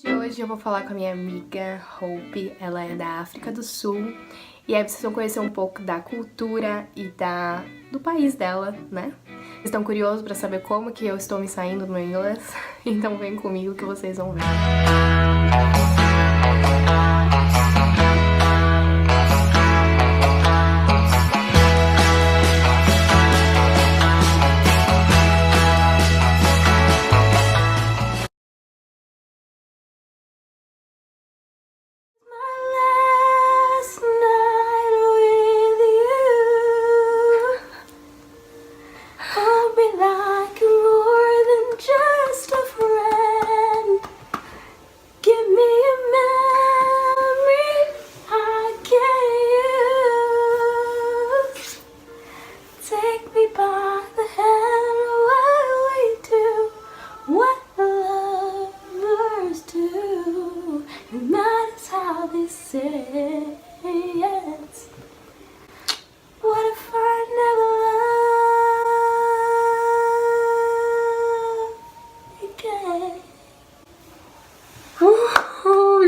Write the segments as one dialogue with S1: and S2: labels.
S1: De hoje eu vou falar com a minha amiga Hope, ela é da África do Sul e aí vocês vão conhecer um pouco da cultura e do país dela, né? Vocês estão curiosos pra saber como que eu estou me saindo no inglês? Então vem comigo que vocês vão ver.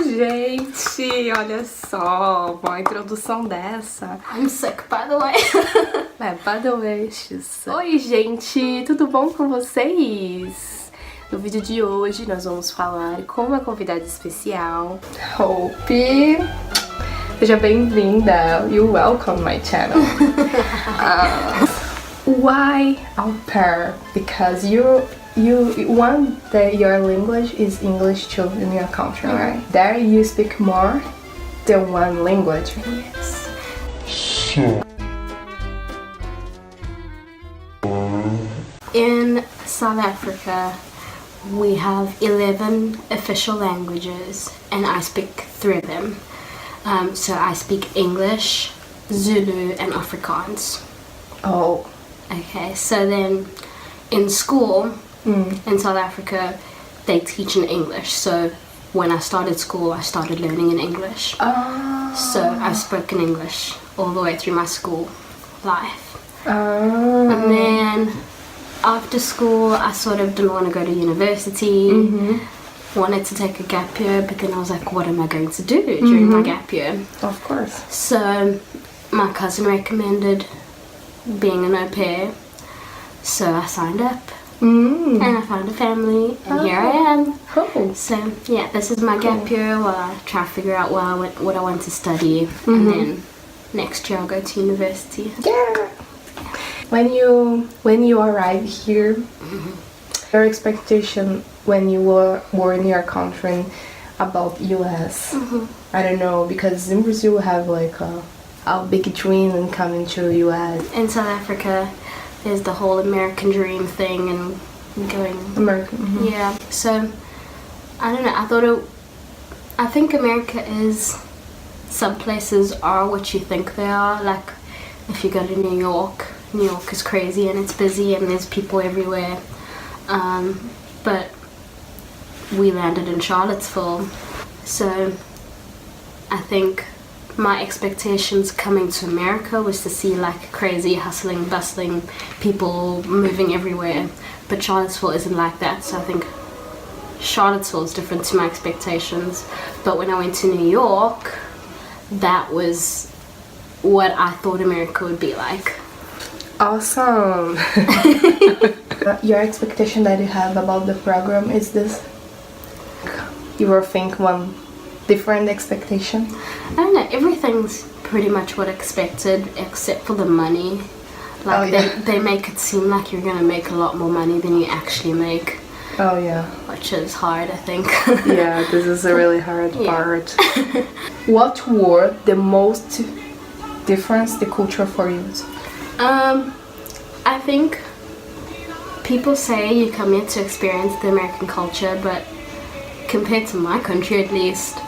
S1: Gente, olha só, uma introdução dessa.
S2: I'm sick, by the way.
S1: By the way, Oi, gente, tudo bom com vocês? No vídeo de hoje nós vamos falar com uma convidada especial, Hope. Seja bem-vinda. You welcome my channel. Why au pair? Because you want that your language is English too in your country, right? There you speak more than one language.
S2: Yes.
S3: Sure.
S2: In South Africa, we have 11 official languages, and I speak 3 of them. So I speak English, Zulu, and Afrikaans.
S1: Oh.
S2: Okay, so then in school, in South Africa, they teach in English. So when I started school, I started learning in English. So I've spoken English all the way through my school life. And then after school, I sort of didn't want to go to university. Wanted to take a gap year, but then I was like, what am I going to do during my gap year?
S1: Of course.
S2: So my cousin recommended being an au pair, so I signed up. And I found a family, and here I am.
S1: Oh.
S2: So yeah, this is my gap year while I try to figure out what I want to study, and then next year I'll go to university.
S1: Yeah. When you arrive here, your expectation when you were in your country about US, I don't know, because in Brazil we have like a big dream in coming to US.
S2: In South Africa, there's the whole American dream thing and going
S1: American.
S2: Yeah, so I don't know, I think America is, some places are what you think they are. Like if you go to New York is crazy and it's busy and there's people everywhere, but we landed in Charlottesville, so I think my expectations coming to America was to see like crazy hustling, bustling people moving everywhere, but Charlottesville isn't like that. So I think Charlottesville is different to my expectations. But when I went to New York, that was what I thought America would be like.
S1: Awesome. Your expectation that you have about the program is this? You were thinking one different expectation?
S2: I don't know, everything's pretty much what expected except for the money. Like they make it seem like you're gonna make a lot more money than you actually make.
S1: Oh yeah.
S2: Which is hard, I think.
S1: Yeah, this is a really hard part. What were the most difference the culture for you?
S2: I think people say you come here to experience the American culture, but compared to my country at least,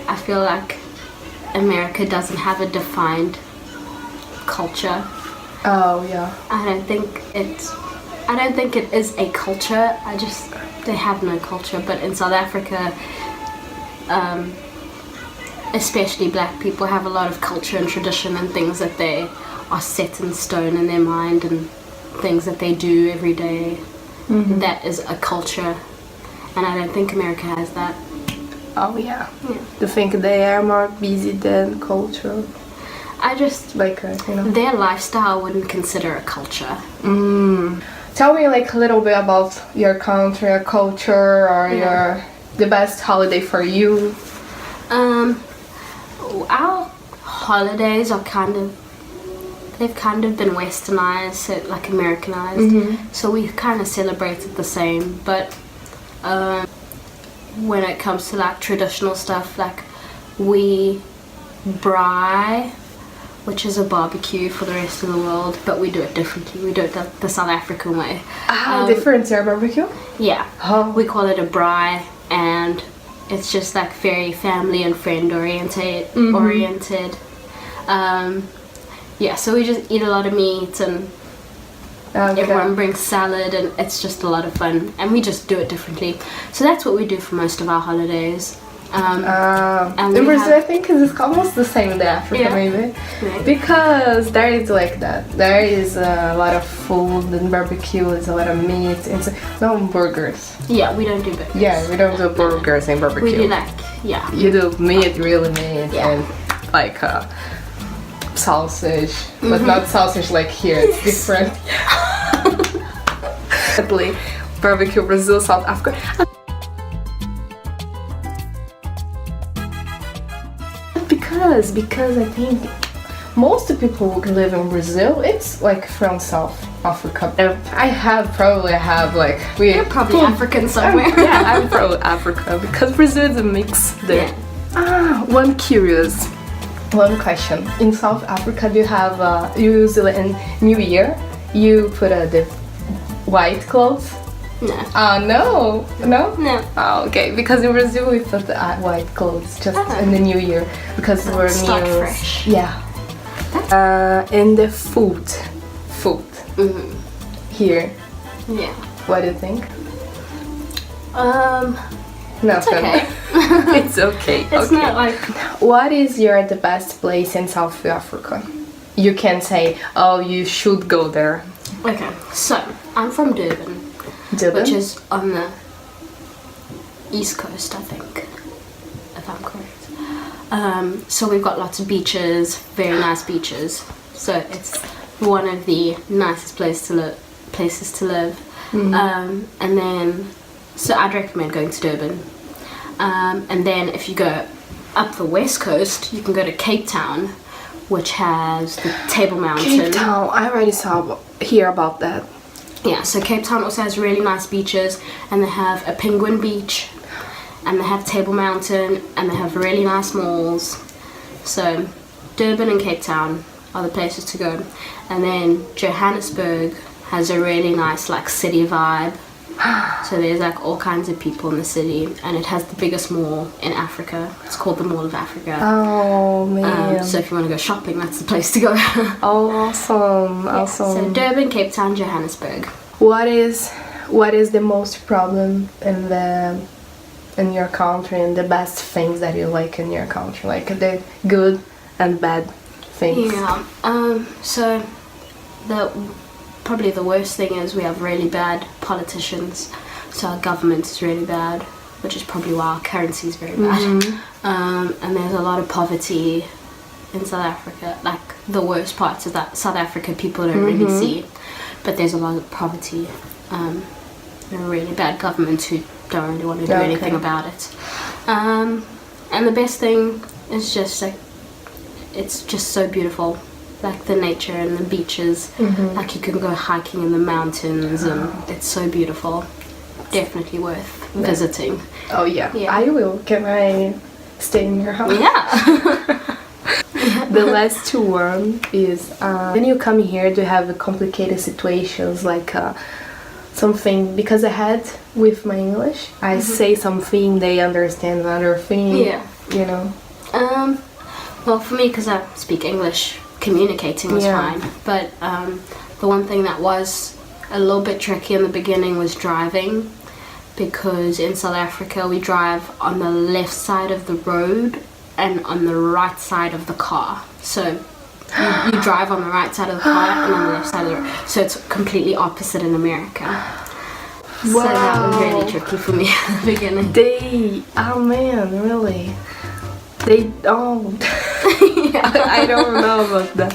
S2: I feel like America doesn't have a defined culture.
S1: Oh yeah.
S2: I don't think it is a culture. They have no culture. But in South Africa, especially black people have a lot of culture and tradition and things that they are set in stone in their mind and things that they do every day. That is a culture, and I don't think America has that.
S1: Oh yeah.
S2: Yeah.
S1: You think they are more busy than culture?
S2: I just,
S1: Like, you know.
S2: their lifestyle wouldn't consider a culture.
S1: Tell me like a little bit about your country, your culture, or the best holiday for you.
S2: Our holidays are they've kind of been westernized, so like Americanized. So we kind of celebrate it the same, but when it comes to like traditional stuff, like we braai, which is a barbecue for the rest of the world, but we do it differently. We do it the South African way.
S1: How different is your barbecue?
S2: Yeah.
S1: Oh.
S2: We call it a braai, and it's just like very family and friend oriented. Yeah, so we just eat a lot of meat, and everyone brings salad, and it's just a lot of fun, and we just do it differently. So that's what we do for most of our holidays. And
S1: in Brazil, I think it's almost the same in Africa, maybe. Because there is like that. There is a lot of food and barbecue, is a lot of meat, and no burgers.
S2: Yeah, we don't do burgers.
S1: Yeah, we don't do burgers and barbecue.
S2: We do like, you
S1: do meat, really meat, and like sausage, but not sausage like here. It's different. Barbecue, Brazil, South Africa. Because I think most people who live in Brazil, it's like from South Africa.
S2: You're probably African somewhere.
S1: Yeah, I'm from Africa because Brazil is a mix there. One question. In South Africa, do you have usually in New Year you put the white clothes?
S2: No.
S1: No. Oh, okay. Because in Brazil we put the white clothes just in the New Year because we're new.
S2: Fresh.
S1: Yeah. And the food. Here.
S2: Yeah.
S1: What do you think?
S2: It's okay.
S1: It's okay.
S2: It's not like.
S1: What is the best place in South Africa? You can say, oh, you should go there.
S2: Okay, so I'm from Durban, which is on the east coast, I think, if I'm correct. So we've got lots of beaches, very nice beaches. So it's one of the nicest places to live. And then, so I'd recommend going to Durban. And then if you go up the west coast, you can go to Cape Town, which has the Table Mountain.
S1: Cape Town, I already hear about that.
S2: Yeah, so Cape Town also has really nice beaches, and they have a penguin beach, and they have Table Mountain, and they have really nice malls. So Durban and Cape Town are the places to go. And then Johannesburg has a really nice like city vibe. So there's like all kinds of people in the city, and it has the biggest mall in Africa. It's called the Mall of Africa.
S1: Oh man!
S2: So if you want to go shopping, that's the place to go.
S1: Oh, awesome!
S2: Yeah,
S1: Awesome.
S2: So Durban, Cape Town, Johannesburg.
S1: What is the most problem in your country, and the best things that you like in your country, like the good and bad things?
S2: Yeah. So probably the worst thing is we have really bad politicians. So our government is really bad, which is probably why our currency is very bad. And there's a lot of poverty in South Africa. Like the worst parts of that South Africa people don't really see, but there's a lot of poverty. And a really bad government who don't really want to do anything about it. And the best thing is just like it's just so beautiful. Like the nature and the beaches, like you can go hiking in the mountains, and it's so beautiful. Definitely worth visiting.
S1: Oh yeah, I will. Can I stay in your house?
S2: Yeah.
S1: The last one is when you come here, do you have complicated situations like something? Because I had with my English, I say something, they understand another thing.
S2: Yeah.
S1: You know.
S2: Well, for me, because I speak English, communicating was fine, but the one thing that was a little bit tricky in the beginning was driving, because in South Africa we drive on the left side of the road and on the right side of the car. So you drive on the right side of the car and on the left side of the road. So it's completely opposite in America. So that was really tricky for me at the beginning.
S1: Oh man, really? I don't know about that.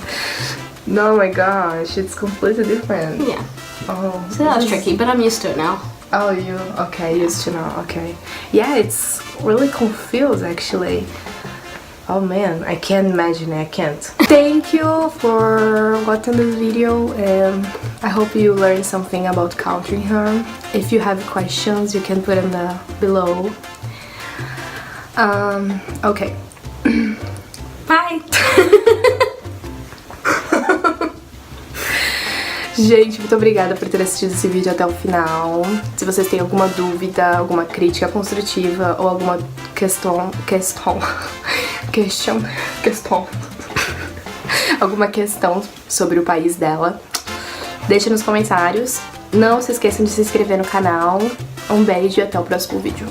S1: No, my gosh, it's completely different.
S2: Yeah.
S1: Oh.
S2: So that was tricky, but I'm used to it now.
S1: Oh, used to know, okay. Yeah, it's really confused actually. Oh man, I can't imagine, I can't. Thank you for watching this video, and I hope you learned something about country here. If you have questions, you can put them below. Okay. Bye! Gente, muito obrigada por ter assistido esse vídeo até o final. Se vocês têm alguma dúvida, alguma crítica construtiva ou alguma alguma questão sobre o país dela, deixa nos comentários. Não se esqueçam de se inscrever no canal. Um beijo e até o próximo vídeo.